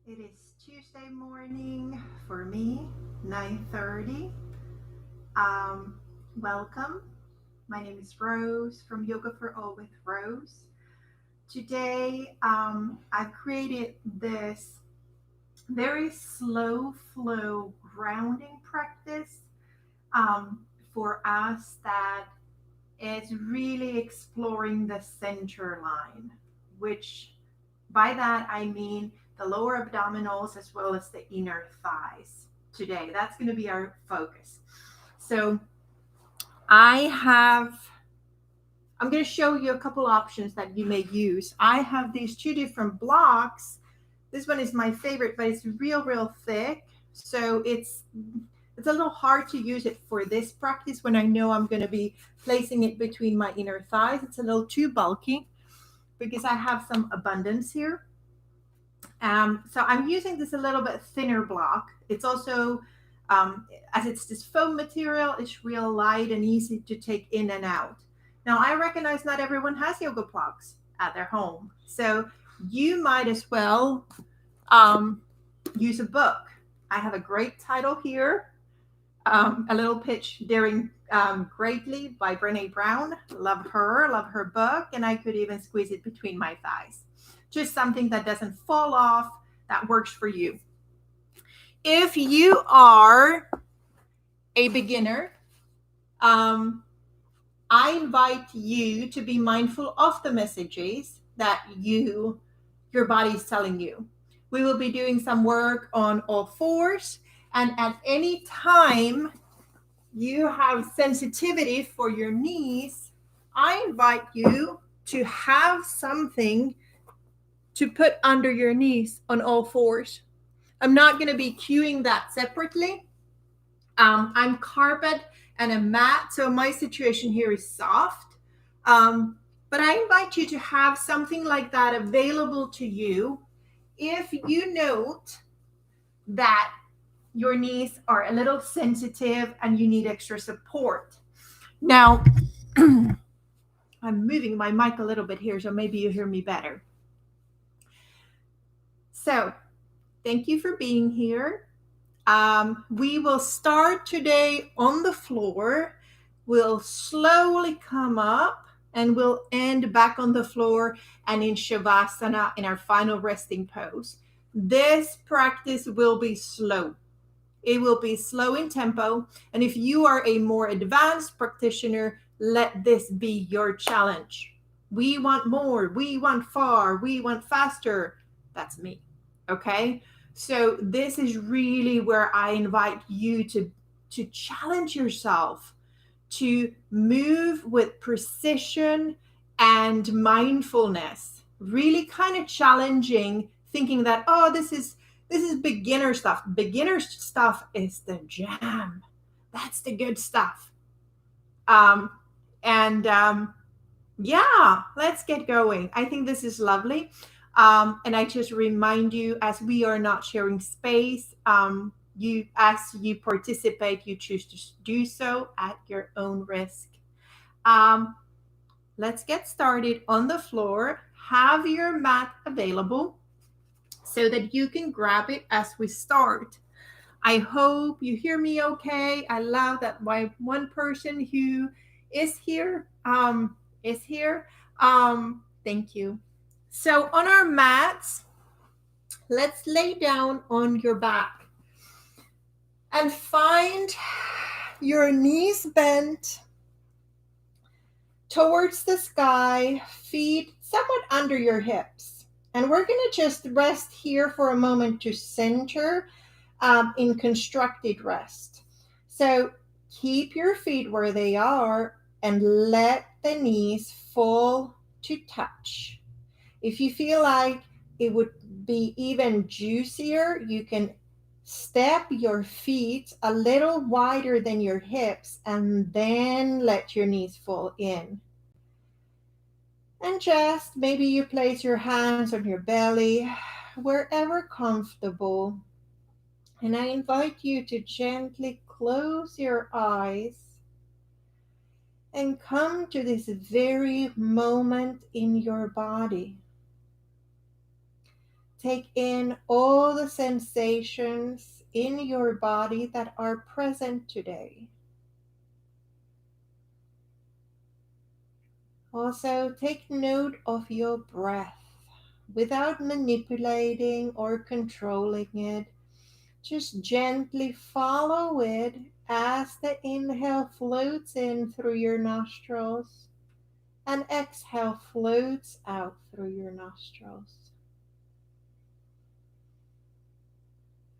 It is Tuesday morning for me, 9:30. Welcome. My name is Rose from Yoga for All with Rose. Today, I've created this very slow flow grounding practice for us that is really exploring the center line, which by that I mean the lower abdominals as well as the inner thighs today. That's going to be our focus. So I have, I'm going to show you a couple options that you may use. I have these two different blocks. This one is my favorite, but it's real thick. So it's a little hard to use it for this practice when I know I'm going to be placing it between my inner thighs. It's a little too bulky because I have some abundance here. So I'm using this a little bit thinner block. It's also, as it's this foam material, it's real light and easy to take in and out. Now, I recognize not everyone has yoga blocks at their home. So you might as well use a book. I have a great title here, A Little Pitch Daring Greatly by Brene Brown. Love her book, and I could even squeeze it between my thighs. Just something that doesn't fall off, that works for you. If you are a beginner, I invite you to be mindful of the messages that your body is telling you. We will be doing some work on all fours, and at any time you have sensitivity for your knees, I invite you to have something to put under your knees on all fours. I'm not going to be cueing that separately. I'm carpet and a mat, so my situation here is soft. But I invite you to have something like that available to you if you note that your knees are a little sensitive and you need extra support. Now, I'm moving my mic a little bit here, so maybe you hear me better. So, thank you for being here. We will start today on the floor. We'll slowly come up and we'll end back on the floor and in Shavasana in our final resting pose. This practice will be slow. It will be slow in tempo. And if you are a more advanced practitioner, let this be your challenge. We want more, we want far, we want faster. That's me. Okay? So this is really where I invite you to challenge yourself, to move with precision and mindfulness. Really kind of challenging, thinking that, oh, this is beginner stuff. Beginner stuff is the jam. That's the good stuff. Yeah, let's get going. I think this is lovely. And I just remind you, as we are not sharing space, as you participate, you choose to do so at your own risk. Let's get started on the floor. Have your mat available so that you can grab it as we start. I hope you hear me okay. I love that my one person who is here is here. Thank you. So on our mats, let's lay down on your back and find your knees bent towards the sky, feet somewhat under your hips. And we're going to just rest here for a moment to center in constructed rest. So keep your feet where they are and let the knees fall to touch. If you feel like it would be even juicier, you can step your feet a little wider than your hips and then let your knees fall in. And just maybe you place your hands on your belly, wherever comfortable. And I invite you to gently close your eyes and come to this very moment in your body. Take in all the sensations in your body that are present today. Also, take note of your breath without manipulating or controlling it. Just gently follow it as the inhale floats in through your nostrils and exhale floats out through your nostrils.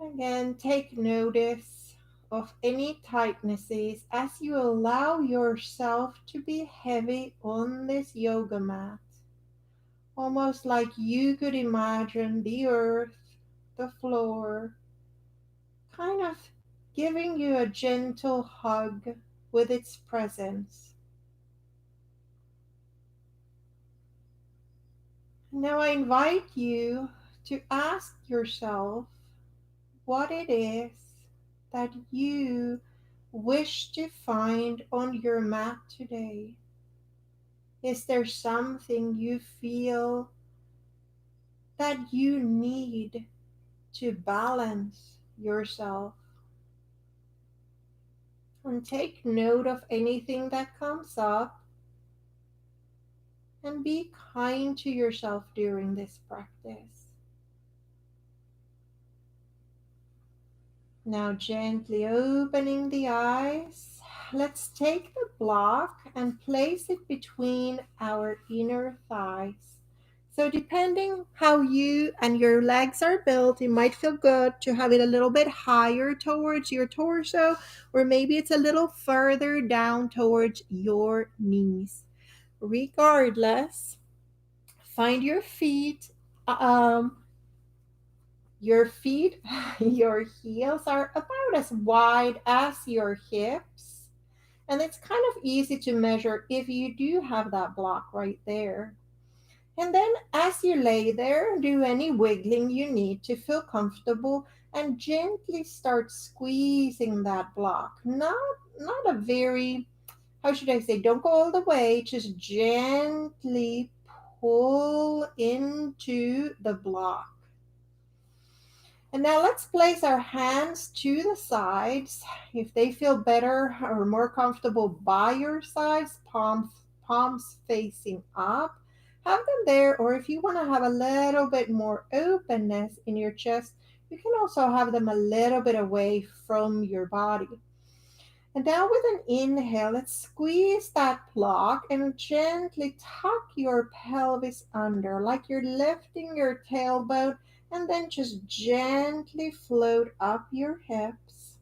Again, take notice of any tightnesses as you allow yourself to be heavy on this yoga mat. Almost like you could imagine the earth, the floor, kind of giving you a gentle hug with its presence. Now I invite you to ask yourself what it is that you wish to find on your mat today. Is there something you feel that you need to balance yourself? And take note of anything that comes up and be kind to yourself during this practice. Now, gently opening the eyes, let's take the block and place it between our inner thighs. So depending how you and your legs are built, it might feel good to have it a little bit higher towards your torso, or maybe it's a little further down towards your knees. Regardless, find your feet, your feet, your heels are about as wide as your hips. And it's kind of easy to measure if you do have that block right there. And then as you lay there, do any wiggling you need to feel comfortable and gently start squeezing that block. Not a very, how should I say, don't go all the way, just gently pull into the block. And now let's place our hands to the sides. If they feel better or more comfortable by your sides, palms facing up, have them there. Or if you want to have a little bit more openness in your chest, you can also have them a little bit away from your body. And now with an inhale, let's squeeze that block and gently tuck your pelvis under, like you're lifting your tailbone, and then just gently float up your hips.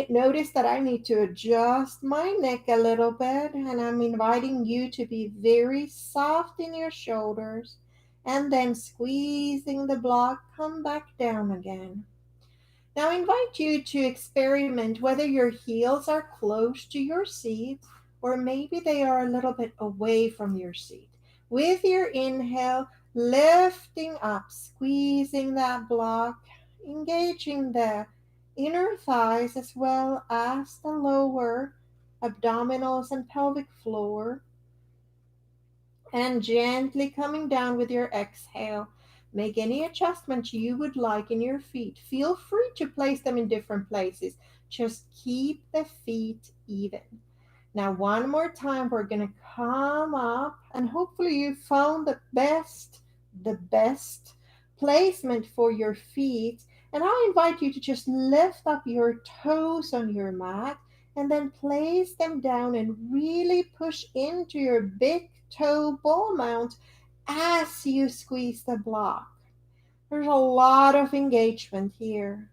Notice that I need to adjust my neck a little bit, and I'm inviting you to be very soft in your shoulders, and then squeezing the block, come back down again. Now I invite you to experiment whether your heels are close to your seat or maybe they are a little bit away from your seat. With your inhale, lifting up, squeezing that block, engaging the inner thighs as well as the lower abdominals and pelvic floor, and gently coming down with your exhale. Make any adjustments you would like in your feet. Feel free to place them in different places. Just keep the feet even. Now, one more time, we're going to come up, and hopefully you found the best placement for your feet. And I invite you to just lift up your toes on your mat and then place them down and really push into your big toe ball mount as you squeeze the block. There's a lot of engagement here.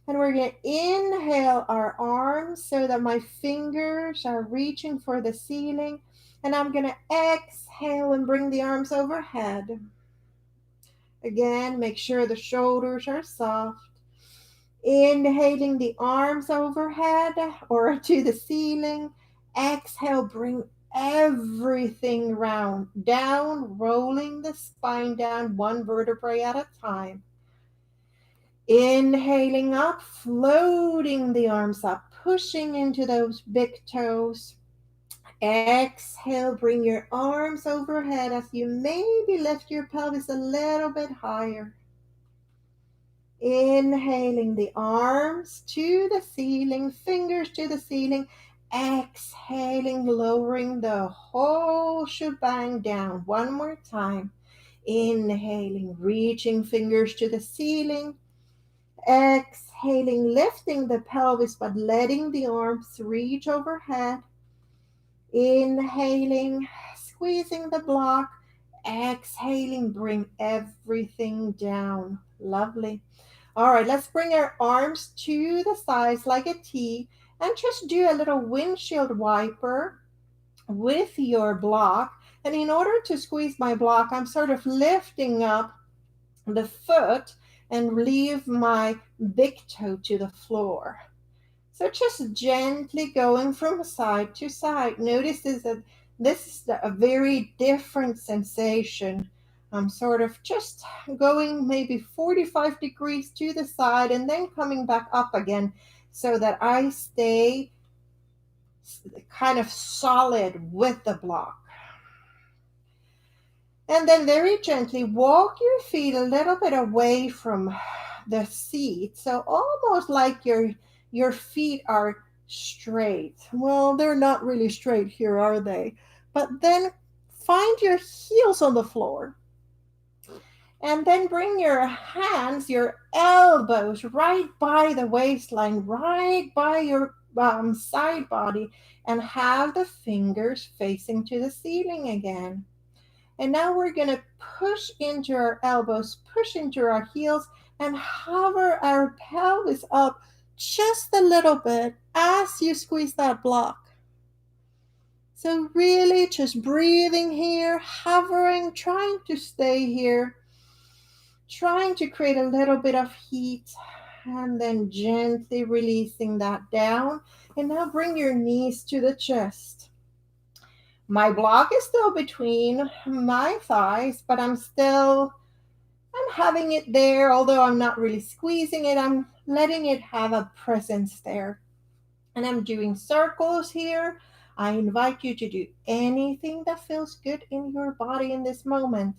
And we're going to inhale our arms so that my fingers are reaching for the ceiling. And I'm going to exhale and bring the arms overhead. Again, make sure the shoulders are soft. Inhaling the arms overhead or to the ceiling. Exhale, bring everything round, down, rolling the spine down one vertebrae at a time. Inhaling up, floating the arms up, pushing into those big toes. Exhale, bring your arms overhead as you maybe lift your pelvis a little bit higher. Inhaling the arms to the ceiling, fingers to the ceiling. Exhaling, lowering the whole shebang down. One more time. Inhaling, reaching fingers to the ceiling. Exhaling, lifting the pelvis but letting the arms reach overhead. Inhaling, squeezing the block. Exhaling, bring everything down. Lovely. All right, let's bring our arms to the sides like a T and just do a little windshield wiper with your block. And in order to squeeze my block, I'm sort of lifting up the foot and leave my big toe to the floor. So just gently going from side to side. Notice that this is a very different sensation. I'm sort of just going maybe 45 degrees to the side and then coming back up again so that I stay kind of solid with the block. And then very gently walk your feet a little bit away from the seat. So almost like your feet are straight. Well, they're not really straight here, are they? But then find your heels on the floor. And then bring your hands, your elbows right by the waistline, right by your side body, and have the fingers facing to the ceiling again. And now we're going to push into our elbows, push into our heels, and hover our pelvis up just a little bit as you squeeze that block. So really just breathing here, hovering, trying to stay here, trying to create a little bit of heat, and then gently releasing that down. And now bring your knees to the chest. My block is still between my thighs, but I'm having it there, although I'm not really squeezing it. I'm letting it have a presence there. And I'm doing circles here. I invite you to do anything that feels good in your body in this moment.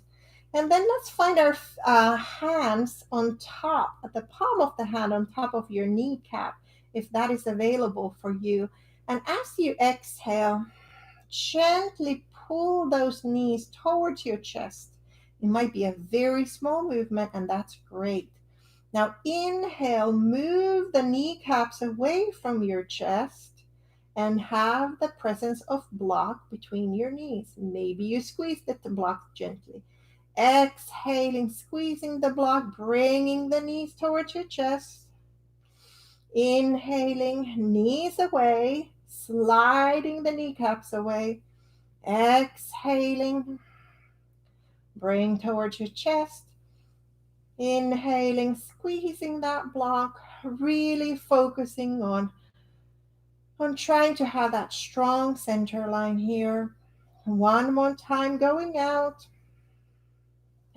And then let's find our hands on top, at the palm of the hand on top of your kneecap, if that is available for you. And as you exhale, gently pull those knees towards your chest. It might be a very small movement, and that's great. Now, inhale, move the kneecaps away from your chest and have the presence of block between your knees. Maybe you squeeze the block gently. Exhaling, squeezing the block, bringing the knees towards your chest. Inhaling, knees away, sliding the kneecaps away. Exhaling, bring towards your chest. Inhaling, squeezing that block, really focusing on trying to have that strong center line here. One more time, going out.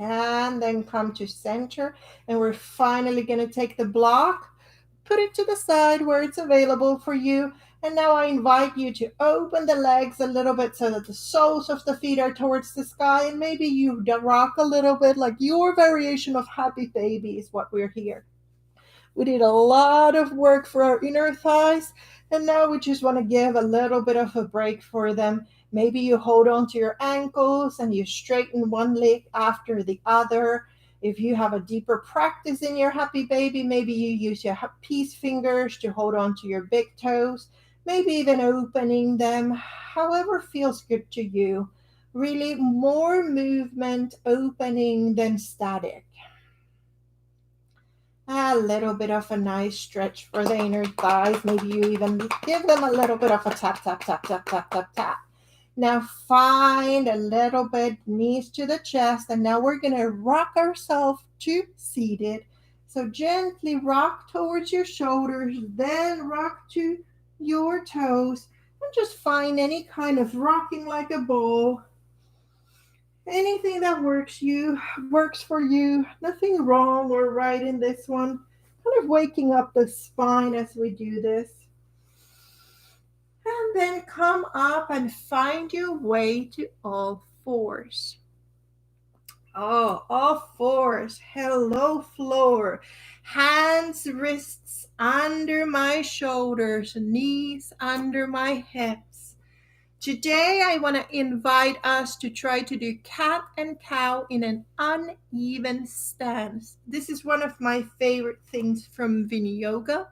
And then come to center. And we're finally going to take the block, put it to the side where it's available for you. And now I invite you to open the legs a little bit so that the soles of the feet are towards the sky. And maybe you rock a little bit, like your variation of happy baby is what we're here. We did a lot of work for our inner thighs. And now we just want to give a little bit of a break for them. Maybe you hold on to your ankles and you straighten one leg after the other. If you have a deeper practice in your happy baby, maybe you use your peace fingers to hold on to your big toes, maybe even opening them, however feels good to you. Really more movement opening than static. A little bit of a nice stretch for the inner thighs. Maybe you even give them a little bit of a tap, tap, tap, tap, tap, tap, tap. Now find a little bit knees to the chest, and now we're going to rock ourselves to seated. So gently rock towards your shoulders, then rock to your toes, and just find any kind of rocking like a ball. Anything that works for you. Nothing wrong or right in this one. Kind of waking up the spine as we do this. then come up and find your way to all fours. Oh, all fours. Hello, floor. Hands, wrists under my shoulders, knees under my hips. Today, I want to invite us to try to do cat and cow in an uneven stance. This is one of my favorite things from Vinyasa,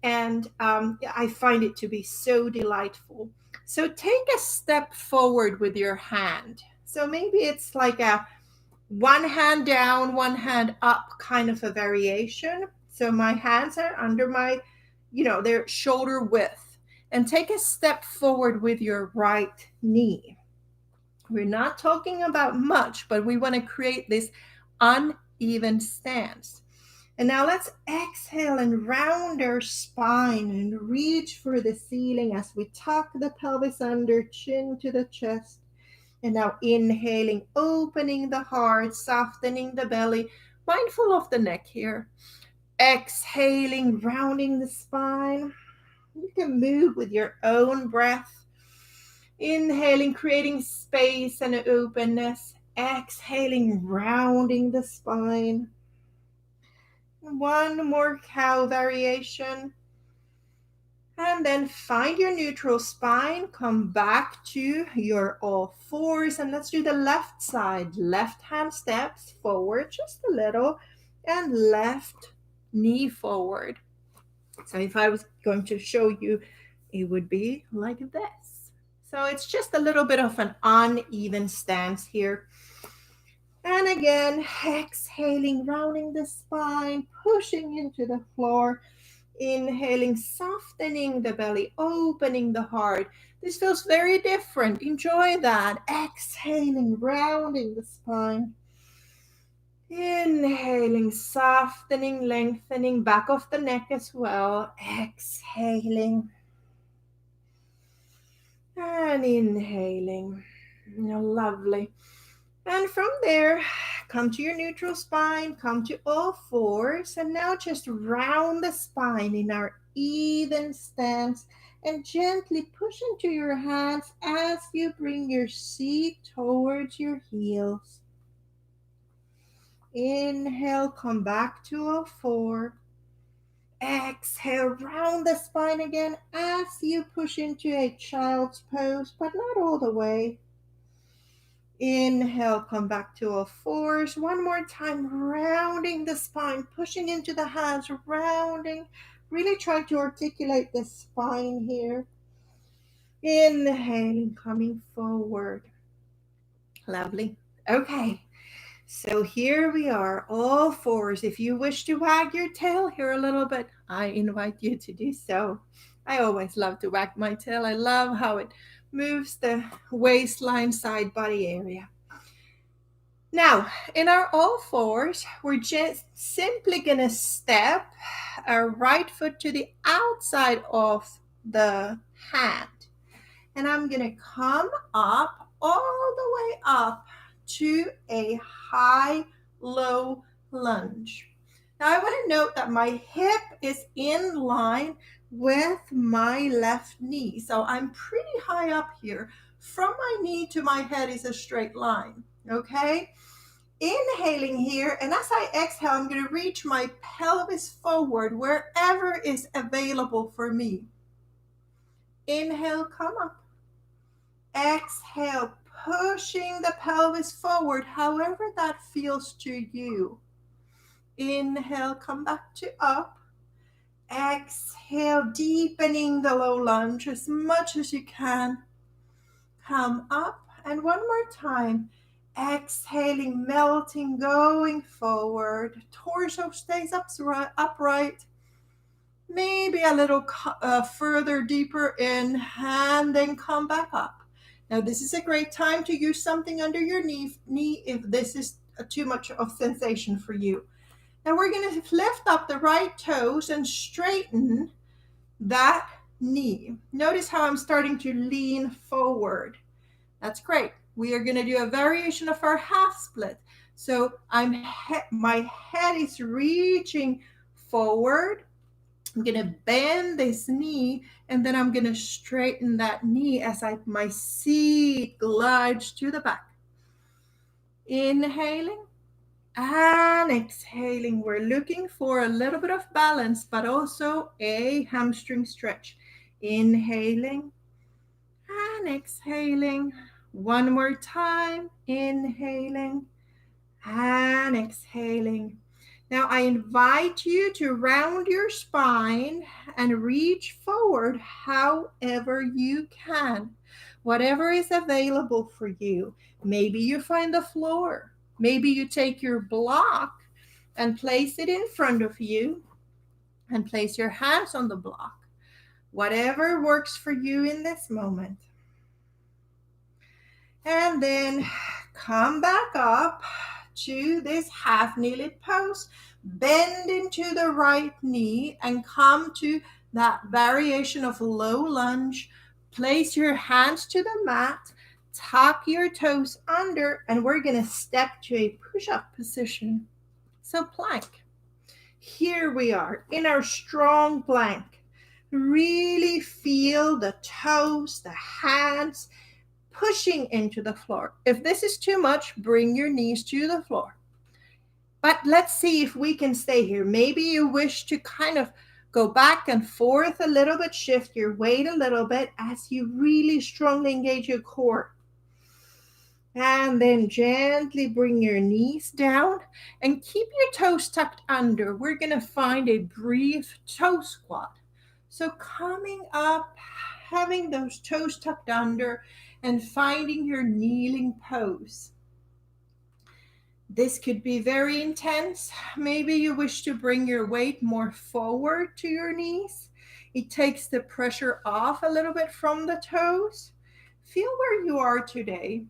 and I find it to be so delightful. So take a step forward with your hand. So maybe it's like a one hand down, one hand up kind of a variation. So my hands are under my, they're shoulder width. And take a step forward with your right knee. We're not talking about much, but we want to create this uneven stance. And now let's exhale and round our spine and reach for the ceiling as we tuck the pelvis under, chin to the chest. And now inhaling, opening the heart, softening the belly, mindful of the neck here. Exhaling, rounding the spine. You can move with your own breath. Inhaling, creating space and openness. Exhaling, rounding the spine. One more cow variation. And then find your neutral spine. Come back to your all fours. And let's do the left side. Left hand steps forward just a little. And left knee forward. So if I was going to show you, it would be like this. So it's just a little bit of an uneven stance here. And again, exhaling, rounding the spine, pushing into the floor. Inhaling, softening the belly, opening the heart. This feels very different. Enjoy that. Exhaling, rounding the spine. Inhaling, softening, lengthening back of the neck as well. Exhaling. And inhaling. Lovely. And from there, come to your neutral spine, come to all fours, and now just round the spine in our even stance and gently push into your hands as you bring your seat towards your heels. Inhale, come back to all four. Exhale, round the spine again as you push into a child's pose, but not all the way. Inhale, come back to all fours. One more time, rounding the spine, pushing into the hands, rounding. Really try to articulate the spine here. Inhaling, coming forward. Lovely. Okay, so here we are, all fours. If you wish to wag your tail here a little bit, I invite you to do so. I always love to wag my tail. I love how it moves the waistline, side body area. Now, in our all fours, we're just simply going to step our right foot to the outside of the hand. And I'm going to come up, all the way up to a high-low lunge. Now, I want to note that my hip is in line with my left knee. So I'm pretty high up here. From my knee to my head is a straight line, okay? Inhaling here, and as I exhale, I'm going to reach my pelvis forward wherever is available for me. Inhale, come up. Exhale, pushing the pelvis forward, however that feels to you. Inhale, come back to up. Exhale, deepening the low lunge as much as you can. Come up, and one more time. Exhaling, melting, going forward. Torso stays upright. Maybe a little further deeper in, and then come back up. Now, this is a great time to use something under your knee if this is too much of sensation for you. Now, we're going to lift up the right toes and straighten that knee. Notice how I'm starting to lean forward. That's great. We are going to do a variation of our half split. So my head is reaching forward I'm going to bend this knee, and then I'm going to straighten that knee as my seat glides to the back. Inhaling and exhaling. We're looking for a little bit of balance, but also a hamstring stretch. Inhaling and exhaling. One more time. Inhaling and exhaling. Now I invite you to round your spine and reach forward however you can, whatever is available for you. Maybe you find the floor. Maybe you take your block and place it in front of you and place your hands on the block. Whatever works for you in this moment. And then come back up to this half kneeling pose. Bend into the right knee and come to that variation of low lunge. Place your hands to the mat. Tuck your toes under, and we're going to step to a push-up position. So plank. Here we are in our strong plank. Really feel the toes, the hands, pushing into the floor. If this is too much, bring your knees to the floor. But let's see if we can stay here. Maybe you wish to kind of go back and forth a little bit, shift your weight a little bit as you really strongly engage your core. And then gently bring your knees down and keep your toes tucked under. We're going to find a brief toe squat. So coming up, having those toes tucked under and finding your kneeling pose. This could be very intense. Maybe you wish to bring your weight more forward to your knees. It takes the pressure off a little bit from the toes. Feel where you are today.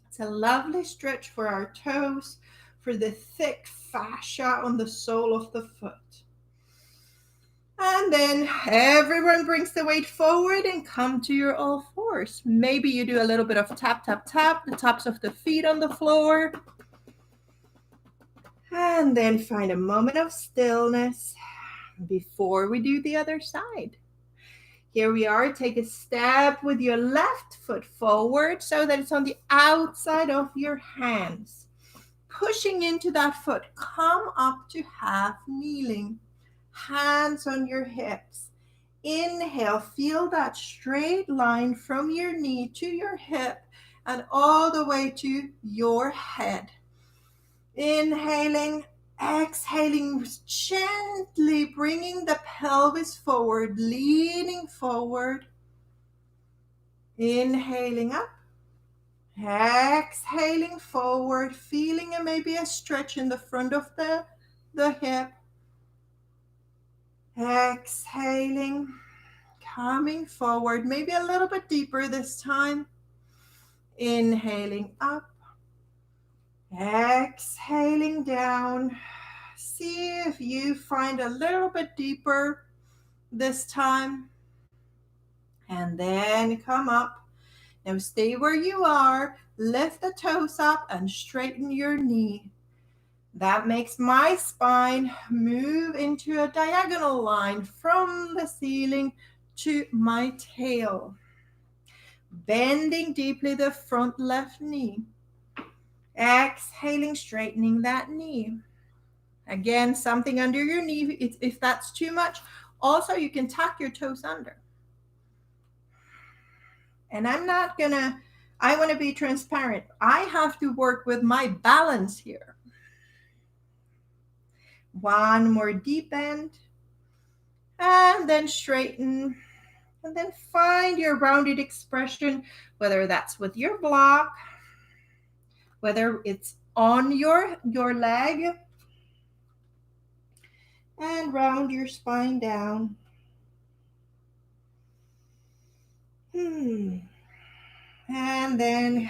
It's a lovely stretch for our toes, for the thick fascia on the sole of the foot. And then everyone brings the weight forward and come to your all fours. Maybe you do a little bit of tap, tap, tap, the tops of the feet on the floor. And then find a moment of stillness before we do the other side. Here we are. Take a step with your left foot forward so that it's on the outside of your hands. Pushing into that foot, come up to half kneeling. Hands on your hips. Inhale, feel that straight line from your knee to your hip and all the way to your head. Inhaling, exhaling, gently bringing the pelvis forward, leaning forward. Inhaling up, exhaling forward, feeling maybe a stretch in the front of the hip. Exhaling, coming forward, maybe a little bit deeper this time. Inhaling up, exhaling down. See if you find a little bit deeper this time. And then come up. Now stay where you are. Lift the toes up and straighten your knee. That makes my spine move into a diagonal line from the ceiling to my tail. Bending deeply the front left knee. Exhaling, straightening that knee. Again, something under your knee if that's too much. Also, you can tuck your toes under. And I want to be transparent. I have to work with my balance here. One more deep bend, and then straighten, and then find your rounded expression, whether that's with your block, whether it's on your leg, and round your spine down. And then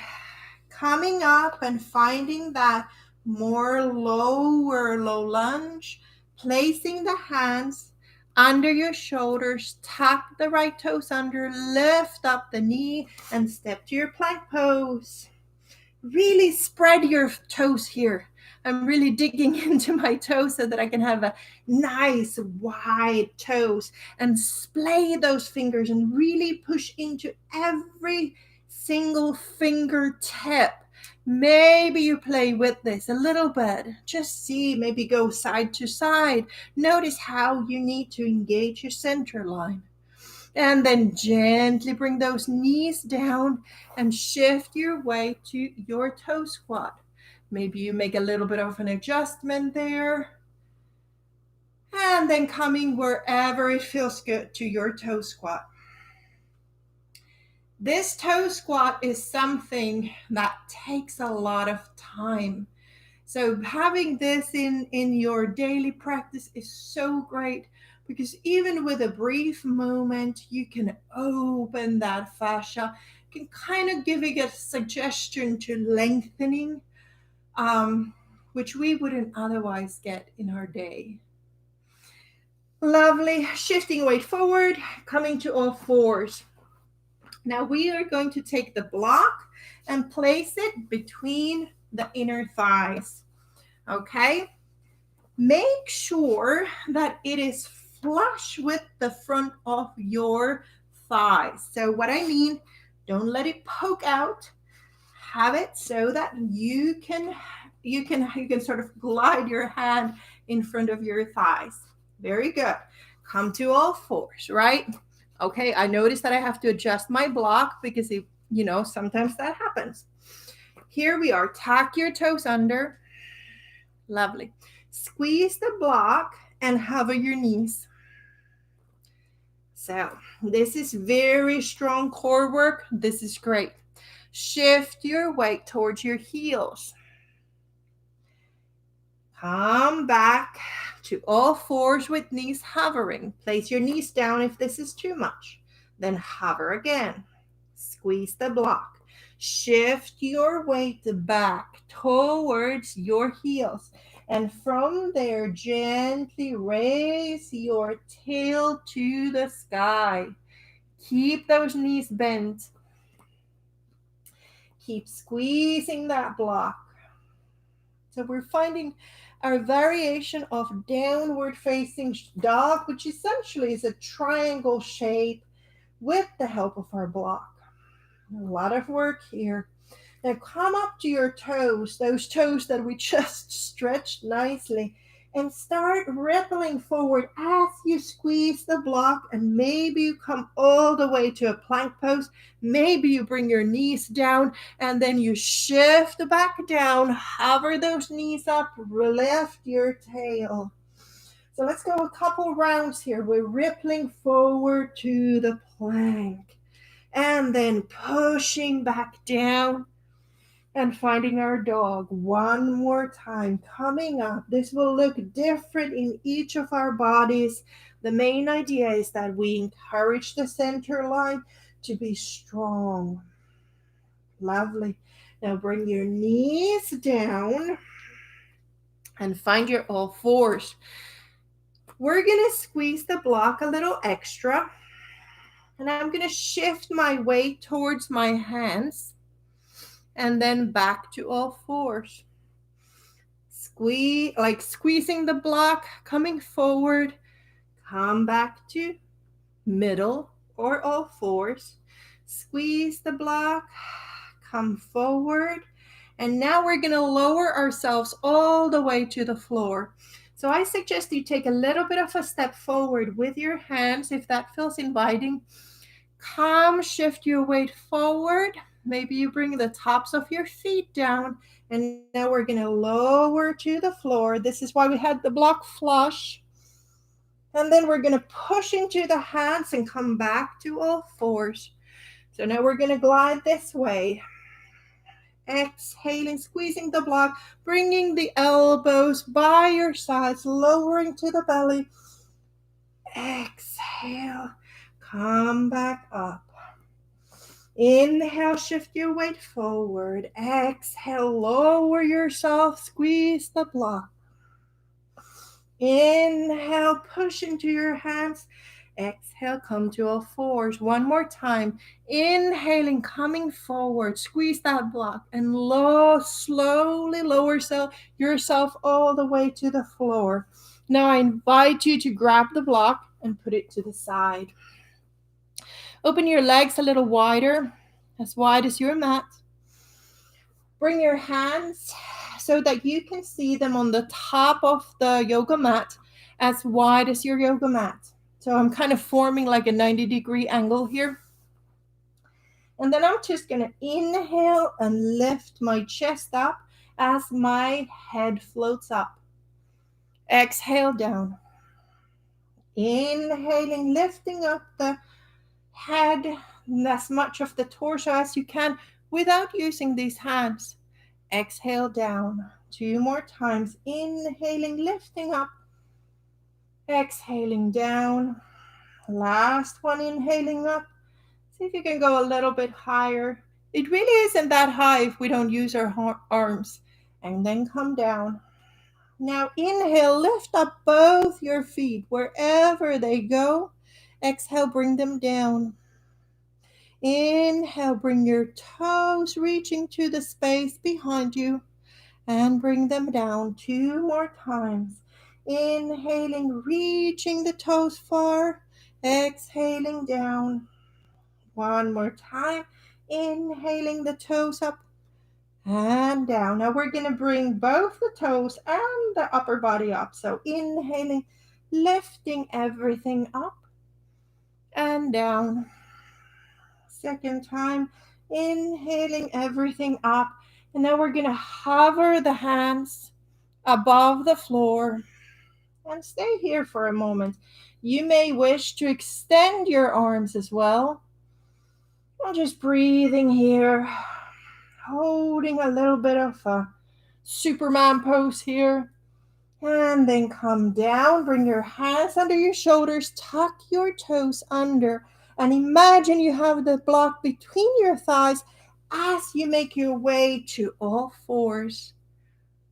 coming up and finding that more lower low lunge, placing the hands under your shoulders, tuck the right toes under, lift up the knee, and step to your plank pose. Really spread your toes here. I'm really digging into my toes so that I can have a nice wide toes and splay those fingers and really push into every single fingertip. Maybe you play with this a little bit. Just see, maybe go side to side. Notice how you need to engage your center line. And then gently bring those knees down and shift your way to your toe squat. Maybe you make a little bit of an adjustment there. And then coming wherever it feels good to your toe squat. This toe squat is something that takes a lot of time. So having this in your daily practice is so great because even with a brief moment, you can open that fascia, can kind of giving a suggestion to lengthening, which we wouldn't otherwise get in our day. Lovely. Shifting weight forward, coming to all fours. Now we are going to take the block and place it between the inner thighs. Okay? Make sure that it is flush with the front of your thighs. So what I mean, don't let it poke out. Have it so that you can sort of glide your hand in front of your thighs. Very good. Come to all fours, right? Okay, I notice that I have to adjust my block because sometimes that happens. Here we are. Tuck your toes under. Lovely. Squeeze the block and hover your knees. So this is very strong core work. This is great. Shift your weight towards your heels. Come back to all fours with knees hovering. Place your knees down if this is too much. Then hover again. Squeeze the block. Shift your weight back towards your heels. And from there, gently raise your tail to the sky. Keep those knees bent. Keep squeezing that block. So we're finding our variation of downward facing dog, which essentially is a triangle shape with the help of our block. A lot of work here. Now come up to your toes, those toes that we just stretched nicely, and start rippling forward as you squeeze the block, and maybe you come all the way to a plank pose. Maybe you bring your knees down and then you shift back down, hover those knees up, lift your tail. So let's go a couple rounds here. We're rippling forward to the plank and then pushing back down and finding our dog one more time. Coming up, this will look different in each of our bodies. The main idea is that we encourage the center line to be strong. Lovely. Now bring your knees down and find your all fours. We're going to squeeze the block a little extra, and I'm going to shift my weight towards my hands and then back to all fours. Squeezing the block, coming forward, come back to middle or all fours. Squeeze the block, come forward, and now we're going to lower ourselves all the way to the floor. So I suggest you take a little bit of a step forward with your hands if that feels inviting. Come, shift your weight forward. Maybe you bring the tops of your feet down, and now we're going to lower to the floor. This is why we had the block flush. And then we're going to push into the hands and come back to all fours. So now we're going to glide this way. Exhaling, squeezing the block, bringing the elbows by your sides, lowering to the belly. Exhale, come back up. Inhale, shift your weight forward. Exhale, lower yourself, squeeze the block. Inhale, push into your hands. Exhale, come to all fours. One more time. Inhaling, coming forward. Squeeze that block and slowly lower yourself all the way to the floor. Now I invite you to grab the block and put it to the side. Open your legs a little wider, as wide as your mat. Bring your hands so that you can see them on the top of the yoga mat, as wide as your yoga mat. So I'm kind of forming like a 90-degree angle here. And then I'm just going to inhale and lift my chest up as my head floats up. Exhale down. Inhaling, lifting up the head, as much of the torso as you can without using these hands. Exhale down. 2 more times. Inhaling, lifting up. Exhaling down. Last one, inhaling up. See if you can go a little bit higher. It really isn't that high if we don't use our arms. And then come down. Now inhale, lift up both your feet wherever they go. Exhale, bring them down. Inhale, bring your toes reaching to the space behind you and bring them down 2 more times. Inhaling, reaching the toes far. Exhaling down. 1 more time. Inhaling the toes up and down. Now we're going to bring both the toes and the upper body up. So inhaling, lifting everything up and down. Second time, inhaling everything up. And now we're going to hover the hands above the floor and stay here for a moment. You may wish to extend your arms as well. I'm just breathing here, holding a little bit of a Superman pose here. And then come down, bring your hands under your shoulders, tuck your toes under, and imagine you have the block between your thighs as you make your way to all fours.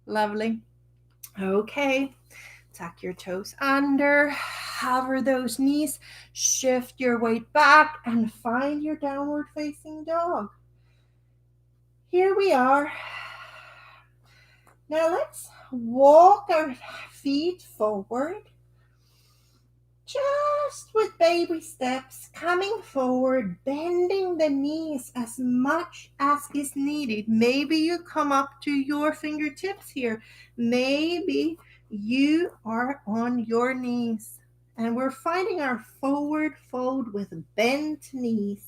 Lovely. Okay, tuck your toes under, hover those knees, shift your weight back, and find your downward facing dog. Here we are. Now let's walk our feet forward, just with baby steps, coming forward, bending the knees as much as is needed. Maybe you come up to your fingertips here. Maybe you are on your knees. And we're finding our forward fold with bent knees.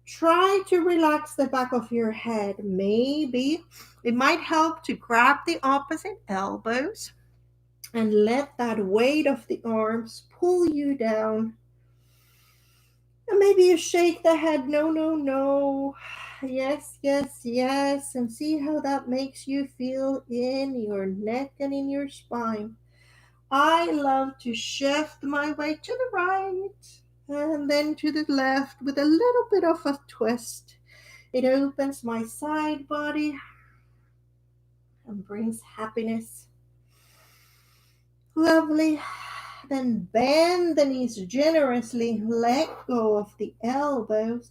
Try to relax the back of your head. Maybe it might help to grab the opposite elbows and let that weight of the arms pull you down. And maybe you shake the head, no, no, no. Yes, yes, yes. And see how that makes you feel in your neck and in your spine. I love to shift my weight to the right and then to the left with a little bit of a twist. It opens my side body and brings happiness. Lovely. Then bend the knees generously, let go of the elbows,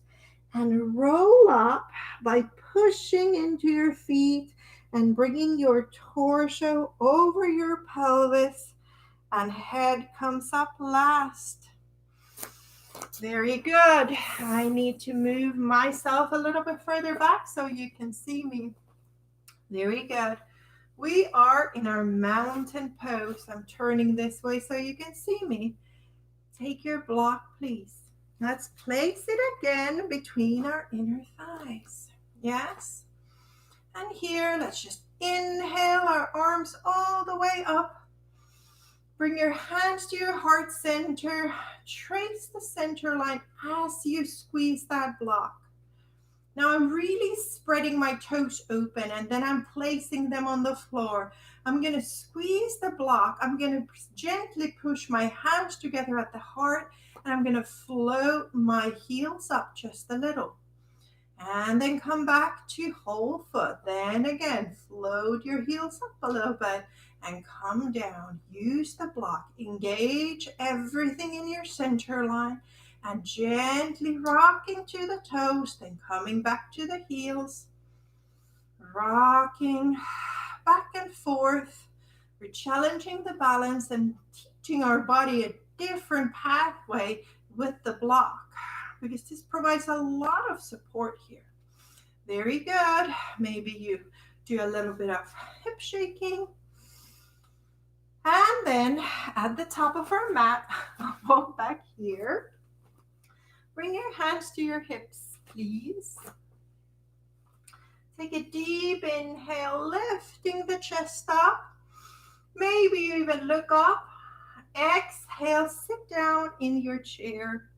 and roll up by pushing into your feet and bringing your torso over your pelvis, and head comes up last. Very good. I need to move myself a little bit further back so you can see me. Very good. We are in our mountain pose. I'm turning this way so you can see me. Take your block, please. Let's place it again between our inner thighs. Yes. And here, let's just inhale our arms all the way up. Bring your hands to your heart center. Trace the center line as you squeeze that block. Now I'm really spreading my toes open and then I'm placing them on the floor. I'm going to squeeze the block. I'm going to gently push my hands together at the heart and I'm going to float my heels up just a little. And then come back to whole foot. Then again, float your heels up a little bit and come down. Use the block. Engage everything in your center line and gently rocking to the toes, then coming back to the heels. Rocking back and forth. We're challenging the balance and teaching our body a different pathway with the block because this provides a lot of support here. Very good. Maybe you do a little bit of hip shaking. And then at the top of our mat, walk back here. Bring your hands to your hips, please. Take a deep inhale, lifting the chest up. Maybe you even look up. Exhale, sit down in your chair.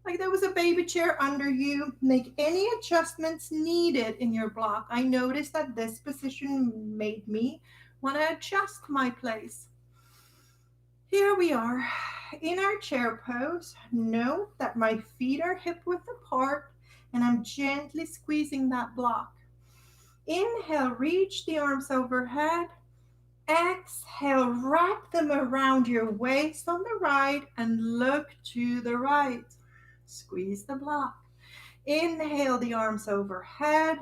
Like there was a baby chair under you. Make any adjustments needed in your block. I noticed that this position made me want to adjust my place. Here we are in our chair pose. Note that my feet are hip width apart and I'm gently squeezing that block. Inhale, reach the arms overhead. Exhale, wrap them around your waist on the right and look to the right. Squeeze the block. Inhale the arms overhead.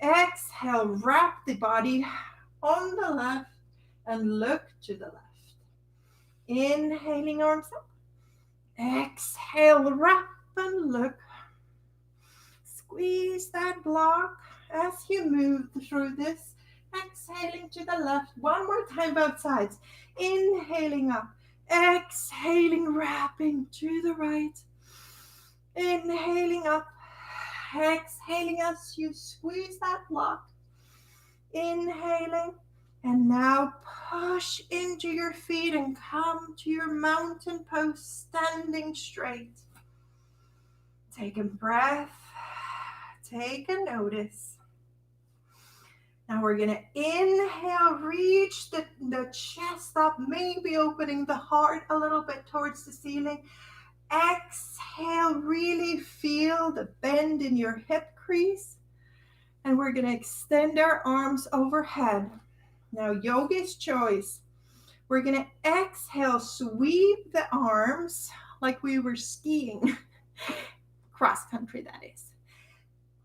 Exhale, wrap the body on the left and look to the left. Inhaling arms up. Exhale, wrap and look. Squeeze that block as you move through this. Exhaling to the left. One more time, both sides. Inhaling up. Exhaling, wrapping to the right. Inhaling up. Exhaling as you squeeze that block. Inhaling. And now push into your feet and come to your mountain pose, standing straight. Take a breath. Take a notice. Now we're going to inhale, reach the chest up, maybe opening the heart a little bit towards the ceiling. Exhale, really feel the bend in your hip crease. And we're going to extend our arms overhead. Now, yogi's choice. We're going to exhale, sweep the arms like we were skiing. Cross country, that is.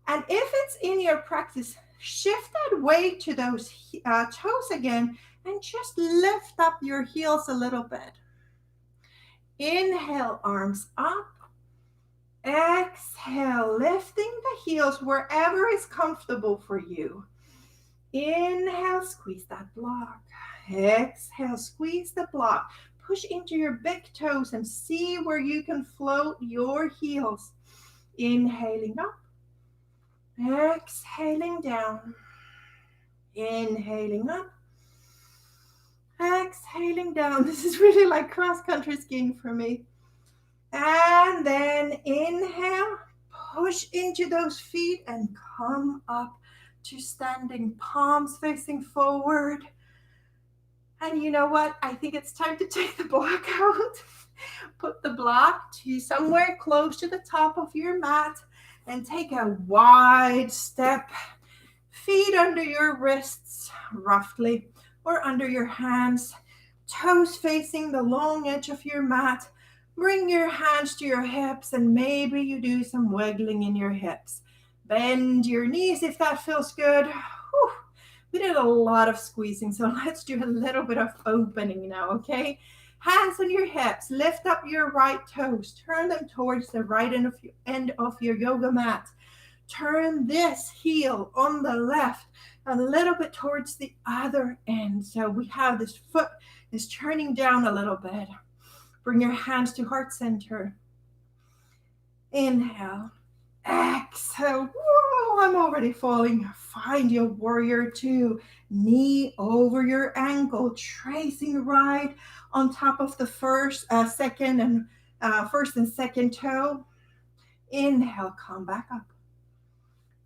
And if it's in your practice, shift that weight to those toes again and just lift up your heels a little bit. Inhale, arms up. Exhale, lifting the heels wherever is comfortable for you. Inhale, squeeze that block. Exhale, squeeze the block. Push into your big toes and see where you can float your heels. Inhaling up. Exhaling down. Inhaling up. Exhaling down. This is really like cross-country skiing for me. And then inhale, push into those feet and come up to standing, palms facing forward. And you know what? I think it's time to take the block out. Put the block to somewhere close to the top of your mat and take a wide step. Feet under your wrists, roughly, or under your hands. Toes facing the long edge of your mat. Bring your hands to your hips and maybe you do some wiggling in your hips. Bend your knees if that feels good. Whew. We did a lot of squeezing, so let's do a little bit of opening now, okay? Hands on your hips. Lift up your right toes. Turn them towards the right end of your yoga mat. Turn this heel on the left a little bit towards the other end. So we have this foot is turning down a little bit. Bring your hands to heart center. Inhale. Exhale. Whoa, I'm already falling. Find your warrior two. Knee over your ankle. Tracing right on top of the first and second toe. Inhale, come back up.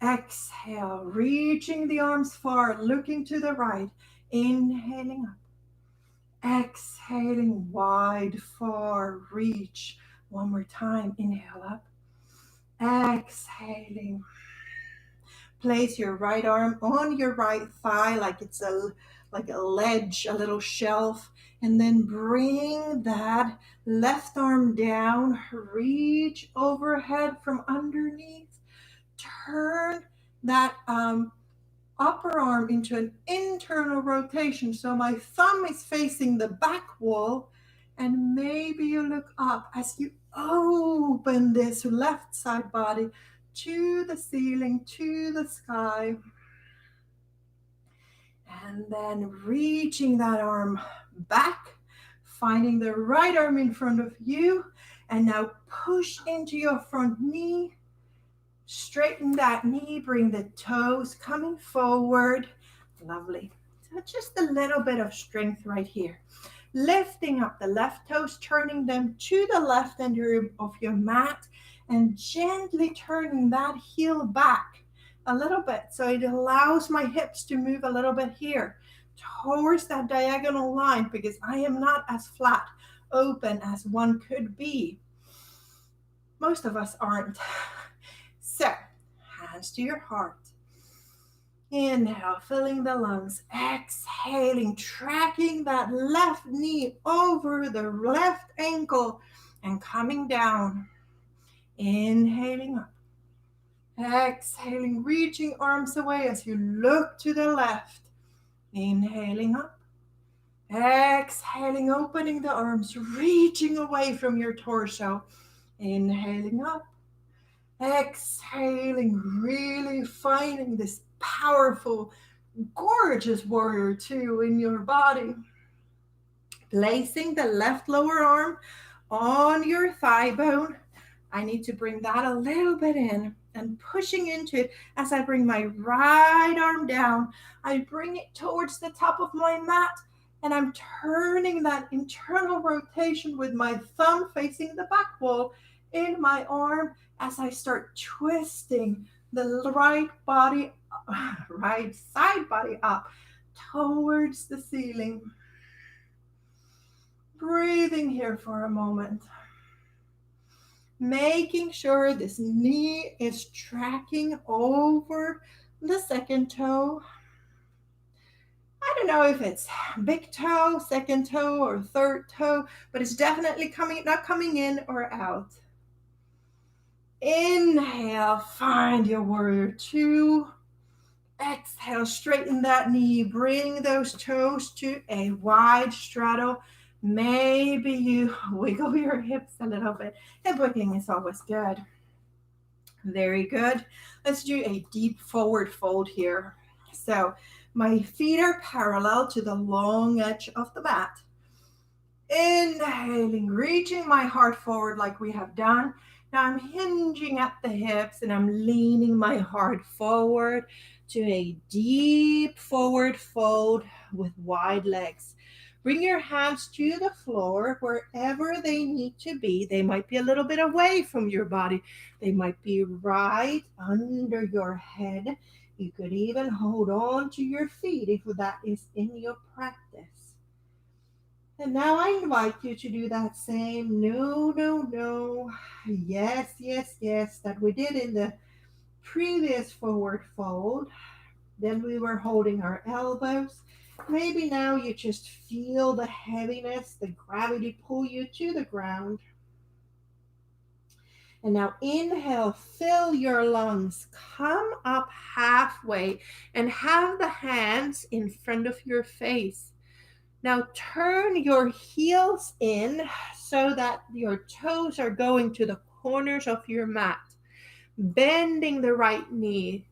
Exhale, reaching the arms far, looking to the right. Inhaling up. Exhaling wide, far, reach. One more time. Inhale up. Exhaling. Place your right arm on your right thigh like it's like a ledge, a little shelf, and then bring that left arm down, reach overhead from underneath, turn that upper arm into an internal rotation. So my thumb is facing the back wall, and maybe you look up as you open this left side body to the ceiling, to the sky, and then reaching that arm back, finding the right arm in front of you, and now push into your front knee. Straighten that knee, bring the toes coming forward. Lovely. So just a little bit of strength right here. Lifting up the left toes, turning them to the left end of your mat, and gently turning that heel back a little bit so it allows my hips to move a little bit here towards that diagonal line, because I am not as flat open as one could be. Most of us aren't. So, hands to your heart. Inhale, filling the lungs. Exhaling, tracking that left knee over the left ankle and coming down. Inhaling up. Exhaling, reaching arms away as you look to the left. Inhaling up. Exhaling, opening the arms, reaching away from your torso. Inhaling up. Exhaling, really finding this powerful, gorgeous warrior two in your body. Placing the left lower arm on your thigh bone. I need to bring that a little bit in and pushing into it as I bring my right arm down. I bring it towards the top of my mat, and I'm turning that internal rotation with my thumb facing the back wall in my arm as I start twisting the right side body up towards the ceiling. Breathing here for a moment. Making sure this knee is tracking over the second toe. I don't know if it's big toe, second toe, or third toe, but it's definitely not coming in or out. Inhale, find your warrior two. Exhale, straighten that knee, bring those toes to a wide straddle. Maybe you wiggle your hips a little bit. Hip wiggling is always good. Very good. Let's do a deep forward fold here. So my feet are parallel to the long edge of the mat. Inhaling, reaching my heart forward like we have done. Now I'm hinging at the hips and I'm leaning my heart forward to a deep forward fold with wide legs. Bring your hands to the floor wherever they need to be. They might be a little bit away from your body. They might be right under your head. You could even hold on to your feet if that is in your practice. And now I invite you to do that same no, yes, that we did in the previous forward fold. Then we were holding our elbows. Maybe now you just feel the heaviness, the gravity pull you to the ground. And now inhale, fill your lungs, come up halfway and have the hands in front of your face. Now turn your heels in so that your toes are going to the corners of your mat. Bending the right knee,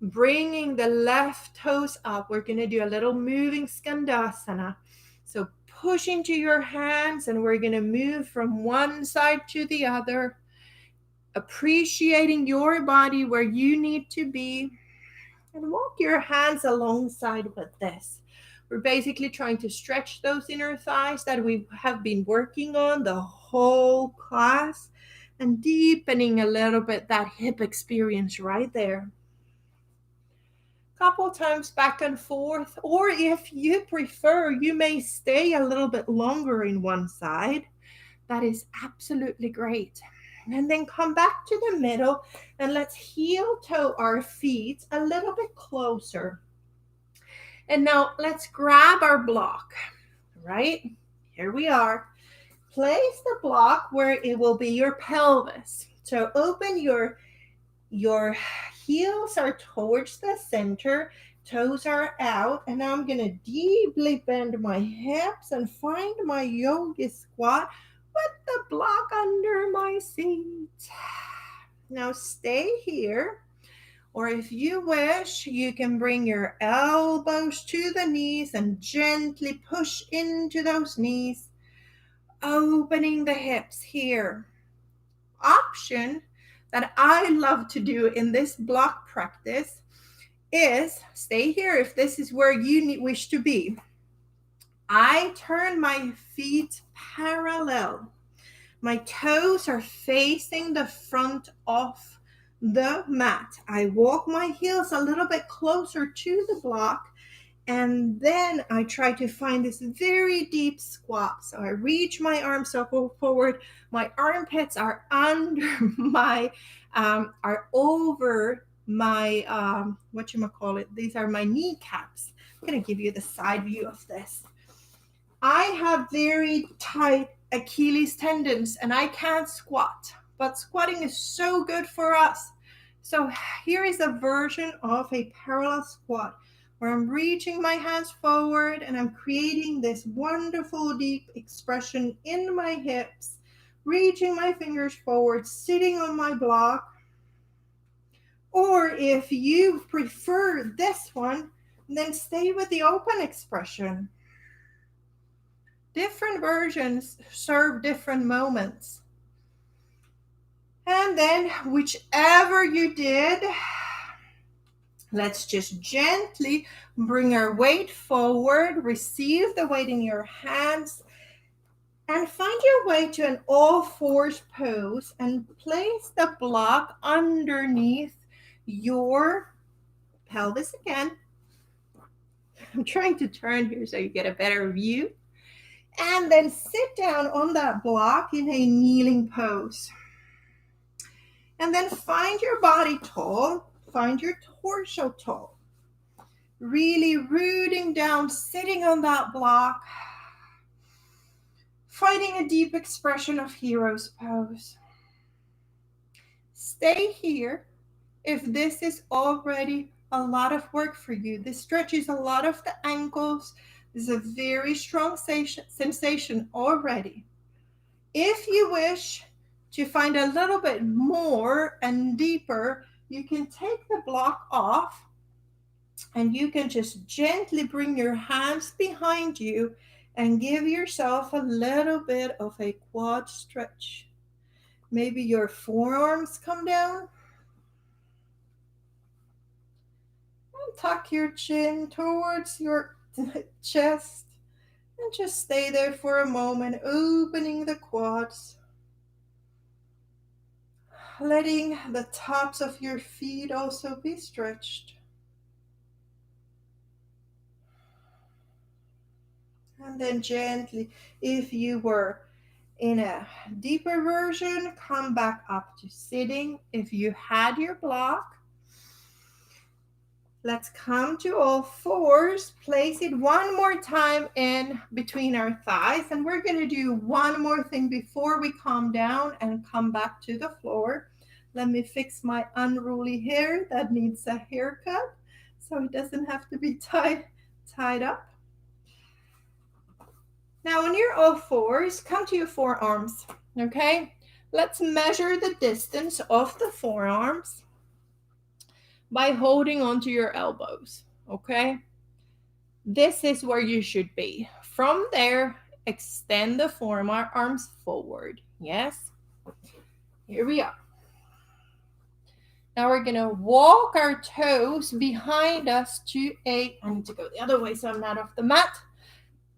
bringing the left toes up. We're going to do a little moving skandasana. So push into your hands and we're going to move from one side to the other, appreciating your body where you need to be, and walk your hands alongside with this. We're basically trying to stretch those inner thighs that we have been working on the whole class and deepening a little bit that hip experience right there. Couple times back and forth, or if you prefer, you may stay a little bit longer in one side. That is absolutely great. And then come back to the middle and let's heel toe our feet a little bit closer. And now let's grab our block, right? Here we are. Place the block where it will be your pelvis. So open your heels are towards the center, toes are out, and now I'm gonna deeply bend my hips and find my yogi squat with the block under my seat. Now stay here, or if you wish, you can bring your elbows to the knees and gently push into those knees, opening the hips here. Option that I love to do in this block practice is stay here if this is where you wish to be. I turn my feet parallel. My toes are facing the front of the mat. I walk my heels a little bit closer to the block, and then I try to find this very deep squat. So I reach my arms up forward. My armpits are under my, are over my, these are my kneecaps. I'm going to give you the side view of this. I have very tight Achilles tendons and I can't squat, but squatting is so good for us. So here is a version of a parallel squat where I'm reaching my hands forward and I'm creating this wonderful deep expression in my hips, reaching my fingers forward, sitting on my block. Or if you prefer this one, then stay with the open expression. Different versions serve different moments. And then whichever you did, let's just gently bring our weight forward, receive the weight in your hands, and find your way to an all fours pose and place the block underneath your pelvis again. I'm trying to turn here so you get a better view. And then sit down on that block in a kneeling pose. And then find your body tall, find your torso tall. Really rooting down, sitting on that block, finding a deep expression of hero's pose. Stay here if this is already a lot of work for you. This stretches a lot of the ankles. This is a very strong sensation already. If you wish to find a little bit more and deeper, you can take the block off and you can just gently bring your hands behind you and give yourself a little bit of a quad stretch. Maybe your forearms come down. And tuck your chin towards your chest and just stay there for a moment, opening the quads, letting the tops of your feet also be stretched. And then gently, if you were in a deeper version, come back up to sitting. If you had your block, let's come to all fours. Place it one more time in between our thighs. And we're going to do one more thing before we calm down and come back to the floor. Let me fix my unruly hair that needs a haircut so it doesn't have to be tied up. Now, on your all fours, come to your forearms, okay? Let's measure the distance of the forearms by holding onto your elbows, okay? This is where you should be. From there, extend the forearms forward, yes? Here we are. Now we're gonna walk our toes behind us to I need to go the other way so I'm not off the mat,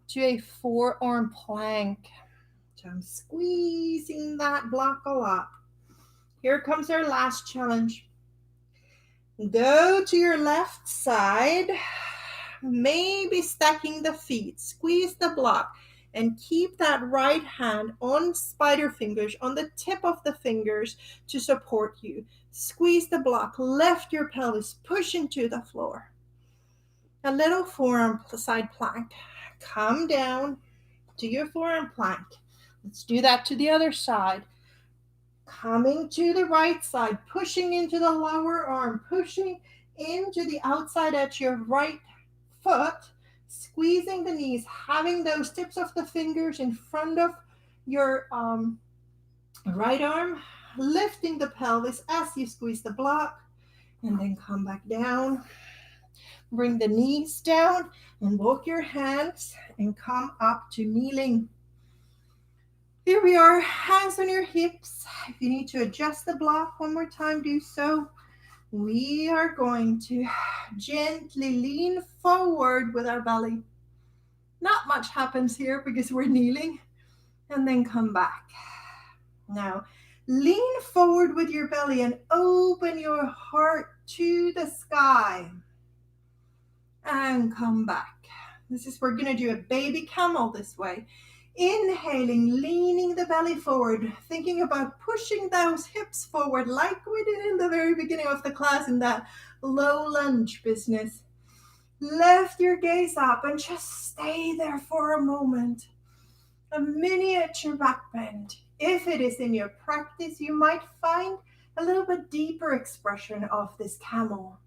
to a forearm plank. So I'm squeezing that block a lot. Here comes our last challenge. Go to your left side, maybe stacking the feet. Squeeze the block. And keep that right hand on spider fingers, on the tip of the fingers to support you. Squeeze the block, lift your pelvis, push into the floor. A little forearm side plank. Come down to your forearm plank. Let's do that to the other side. Coming to the right side, pushing into the lower arm, pushing into the outside edge of your right foot, squeezing the knees, having those tips of the fingers in front of your right arm, lifting the pelvis as you squeeze the block, and then come back down. Bring the knees down and walk your hands and come up to kneeling. Here we are, hands on your hips. If you need to adjust the block one more time, do so. We are going to gently lean forward with our belly. Not much happens here because we're kneeling, and then come back. Now, lean forward with your belly and open your heart to the sky. And come back. We're going to do a baby camel this way. Inhaling, leaning the belly forward, thinking about pushing those hips forward like we did in the very beginning of the class in that low lunge business. Lift your gaze up and just stay there for a moment. A miniature back bend. If it is in your practice, you might find a little bit deeper expression of this camel.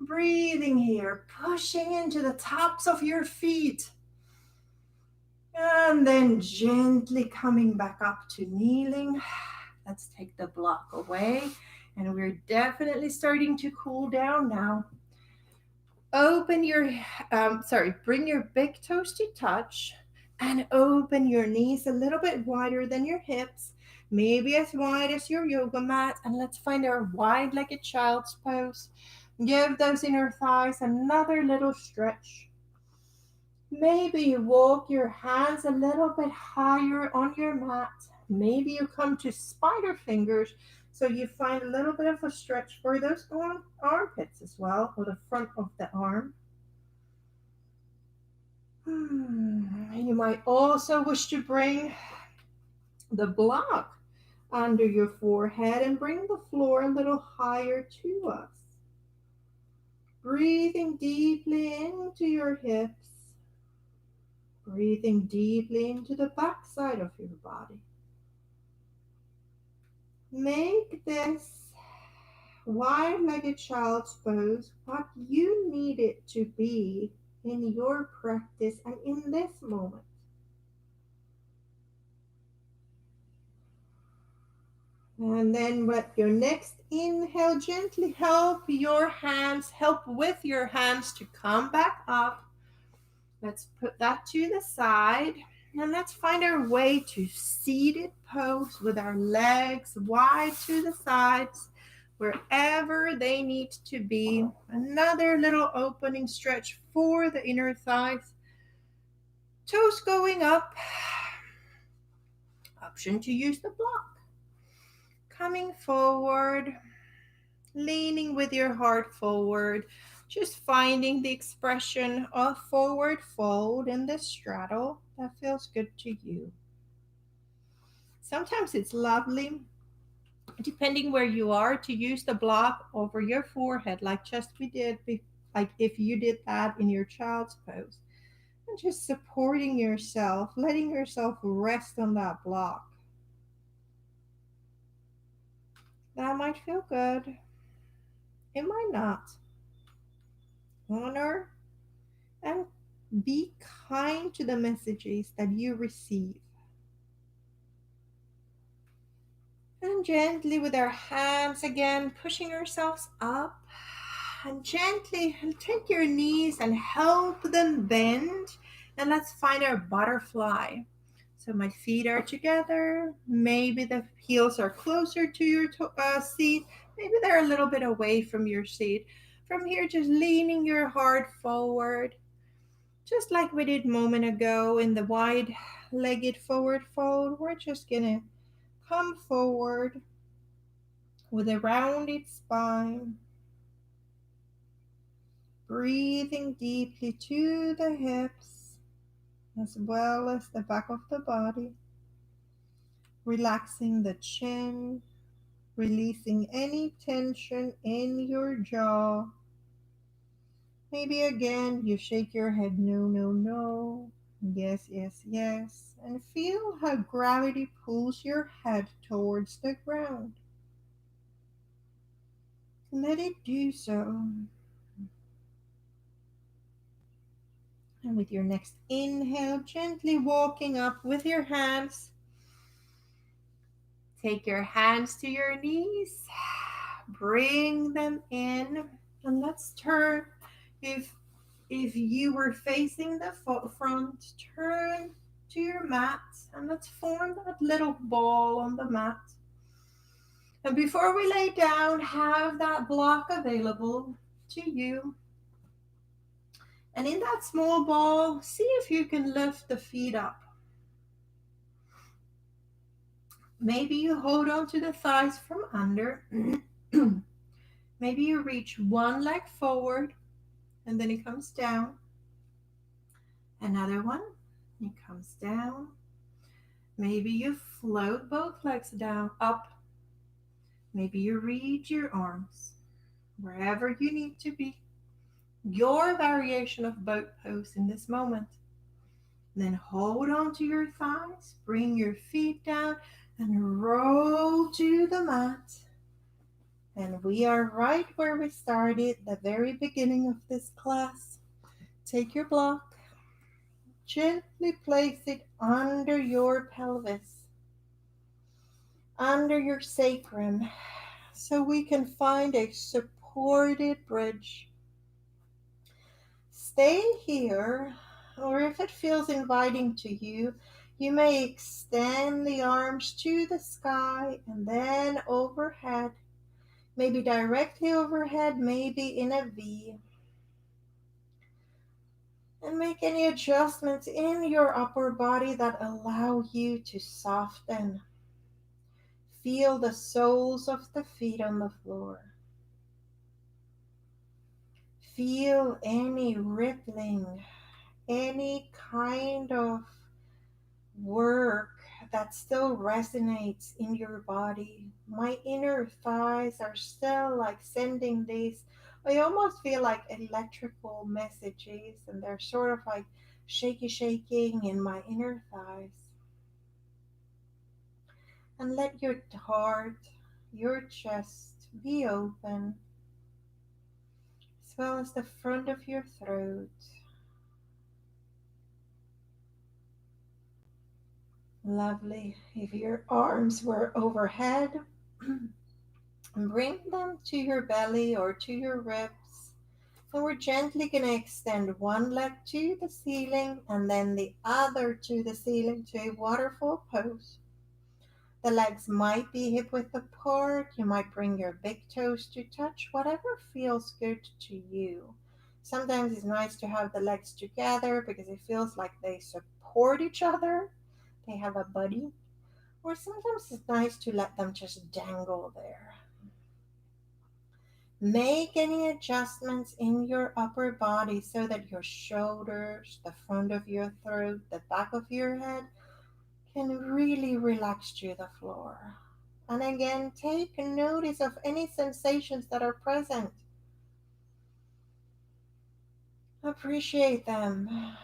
Breathing here, pushing into the tops of your feet. And then gently coming back up to kneeling. Let's take the block away. And we're definitely starting to cool down now. Bring your big toes to touch and open your knees a little bit wider than your hips, maybe as wide as your yoga mat. And let's find our wide-legged child's pose. Give those inner thighs another little stretch. Maybe you walk your hands a little bit higher on your mat. Maybe you come to spider fingers so you find a little bit of a stretch for those armpits as well, or the front of the arm. You might also wish to bring the block under your forehead and bring the floor a little higher to us. Breathing deeply into your hips. Breathing deeply into the back side of your body. Make this wide-legged child's pose what you need it to be in your practice and in this moment. And then with your next inhale, gently help with your hands to come back up. Let's put that to the side. And let's find our way to seated pose with our legs wide to the sides, wherever they need to be. Another little opening stretch for the inner thighs. Toes going up. Option to use the block. Coming forward, leaning with your heart forward, just finding the expression of forward fold in the straddle that feels good to you. Sometimes it's lovely, depending where you are, to use the block over your forehead like just we did, like if you did that in your child's pose. And just supporting yourself, letting yourself rest on that block. That might feel good. It might not. Honor and be kind to the messages that you receive. And gently with our hands again, pushing ourselves up. And gently take your knees and help them bend. And let's find our butterfly. So my feet are together. Maybe the heels are closer to your seat. Maybe they're a little bit away from your seat. From here, just leaning your heart forward. Just like we did a moment ago in the wide-legged forward fold, we're just going to come forward with a rounded spine. Breathing deeply to the hips. as well as the back of the body, relaxing the chin, releasing any tension in your jaw. Maybe again you shake your head no, no, no. Yes, yes, yes. And feel how gravity pulls your head towards the ground. Let it do so. And with your next inhale, gently walking up with your hands. Take your hands to your knees. Bring them in. And let's turn. If if you were facing the front, turn to your mat and let's form that little ball on the mat. And before we lay down, have that block available to you. And in that small ball, see if you can lift the feet up. Maybe you hold on to the thighs from under. Maybe you reach one leg forward and then it comes down. Another one, it comes down. Maybe you float both legs down, up. Maybe you reach your arms wherever you need to be. Your variation of boat pose in this moment. Then hold on to your thighs, bring your feet down, and roll to the mat. And we are right where we started, the very beginning of this class. Take your block, gently place it under your pelvis, under your sacrum, so we can find a supported bridge. Stay here, or if it feels inviting to you, you may extend the arms to the sky and then overhead, maybe directly overhead, maybe in a V. And make any adjustments in your upper body that allow you to soften. Feel the soles of the feet on the floor. Feel any rippling, any kind of work that still resonates in your body. My inner thighs are still like sending these, I almost feel like electrical messages, and they're sort of like shaking in my inner thighs. And let your heart, your chest be open, as well as the front of your throat. Lovely. If your arms were overhead, bring them to your belly or to your ribs. And we're gently going to extend one leg to the ceiling and then the other to the ceiling to a waterfall pose. The legs might be hip width apart. You might bring your big toes to touch, whatever feels good to you. Sometimes it's nice to have the legs together because it feels like they support each other. They have a buddy. Or sometimes it's nice to let them just dangle there. Make any adjustments in your upper body so that your shoulders, the front of your throat, the back of your head can really relax to the floor. And again, take notice of any sensations that are present. Appreciate them.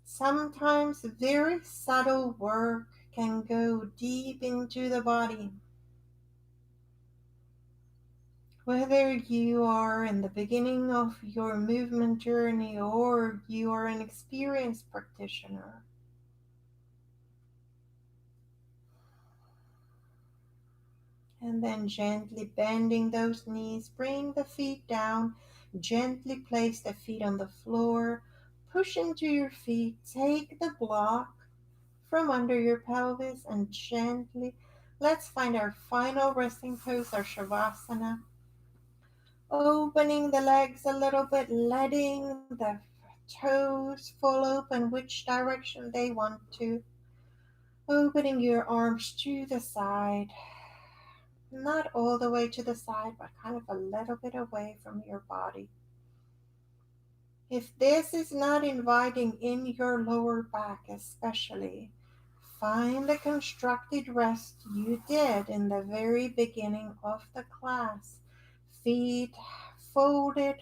Sometimes very subtle work can go deep into the body. Whether you are in the beginning of your movement journey or you are an experienced practitioner, and then gently bending those knees, bring the feet down, gently place the feet on the floor, push into your feet, take the block from under your pelvis and gently, let's find our final resting pose, our Shavasana. Opening the legs a little bit, letting the toes fall open which direction they want to. Opening your arms to the side, not all the way to the side, but kind of a little bit away from your body. If this is not inviting in your lower back, especially, find the constructed rest you did in the very beginning of the class. Feet folded,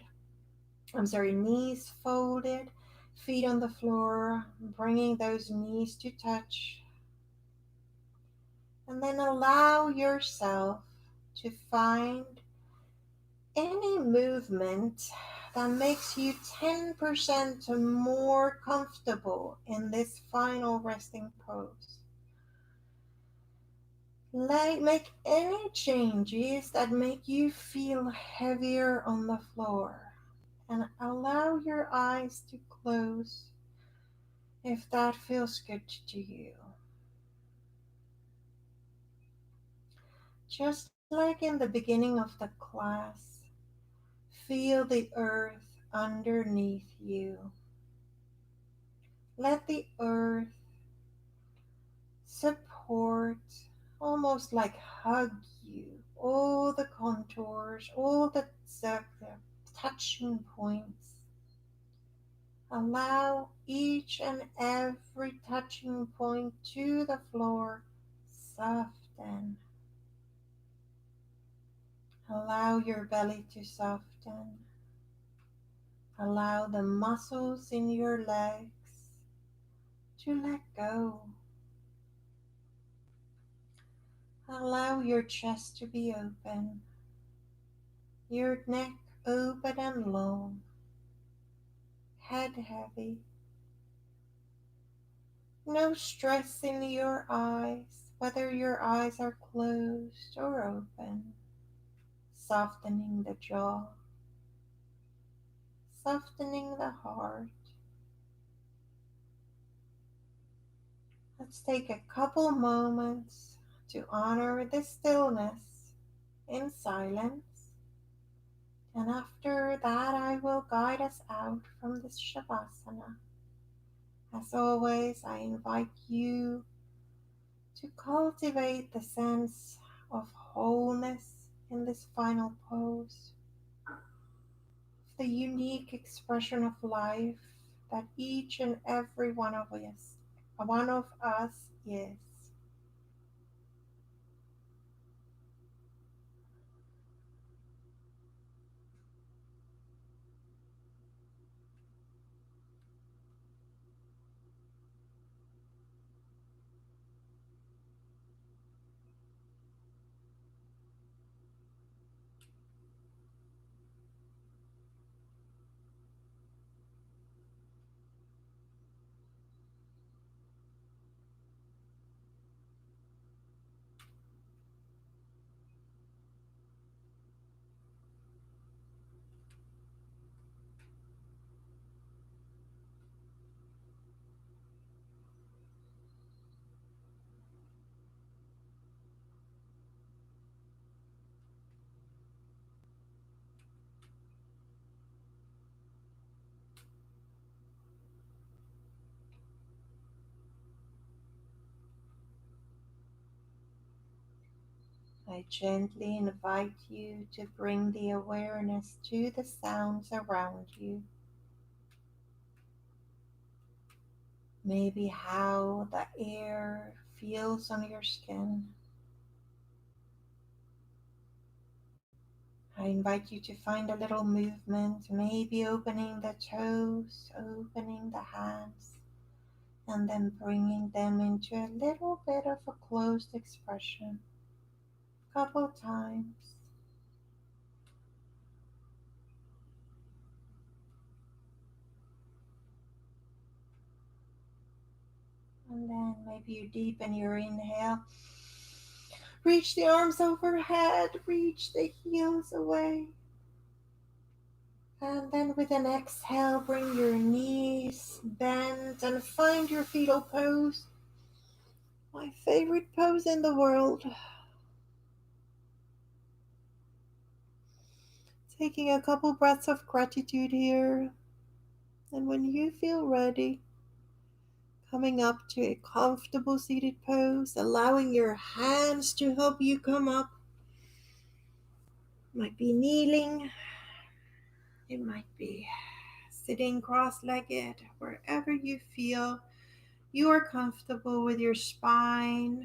knees folded, feet on the floor, bringing those knees to touch. And then allow yourself to find any movement that makes you 10% more comfortable in this final resting pose. Make any changes that make you feel heavier on the floor and allow your eyes to close if that feels good to you. Just like in the beginning of the class, feel the earth underneath you. Let the earth support, almost like hug you, all the contours, all the touching points. Allow each and every touching point to the floor soften. Allow your belly to soften. Allow the muscles in your legs to let go. Allow your chest to be open, your neck open and long, head heavy. No stress in your eyes, whether your eyes are closed or open. Softening the jaw, softening the heart. Let's take a couple moments to honor the stillness in silence. And after that, I will guide us out from this Shavasana. As always, I invite you to cultivate the sense of wholeness in this final pose, the unique expression of life that each and every one of us is. I gently invite you to bring the awareness to the sounds around you. Maybe how the air feels on your skin. I invite you to find a little movement, maybe opening the toes, opening the hands, and then bringing them into a little bit of a closed expression. Couple times. And then maybe you deepen your inhale. Reach the arms overhead, reach the heels away. And then with an exhale, bring your knees bent and find your fetal pose. My favorite pose in the world. Taking a couple breaths of gratitude here. And when you feel ready, coming up to a comfortable seated pose, allowing your hands to help you come up. Might be kneeling, it might be sitting cross legged, wherever you feel you are comfortable with your spine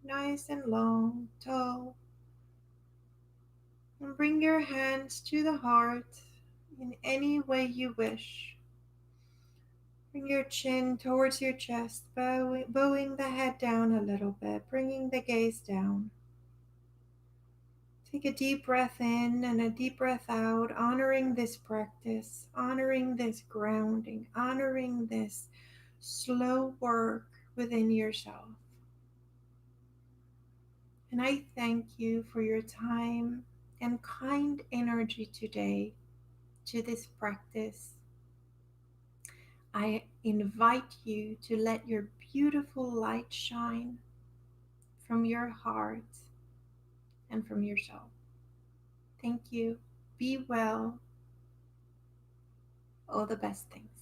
nice and long, tall. And bring your hands to the heart in any way you wish. Bring your chin towards your chest, bowing the head down a little bit, bringing the gaze down. Take a deep breath in and a deep breath out, honoring this practice, honoring this grounding, honoring this slow work within yourself. And I thank you for your time and kind energy today to this practice. I invite you to let your beautiful light shine from your heart and from yourself. Thank you. Be well. All the best things.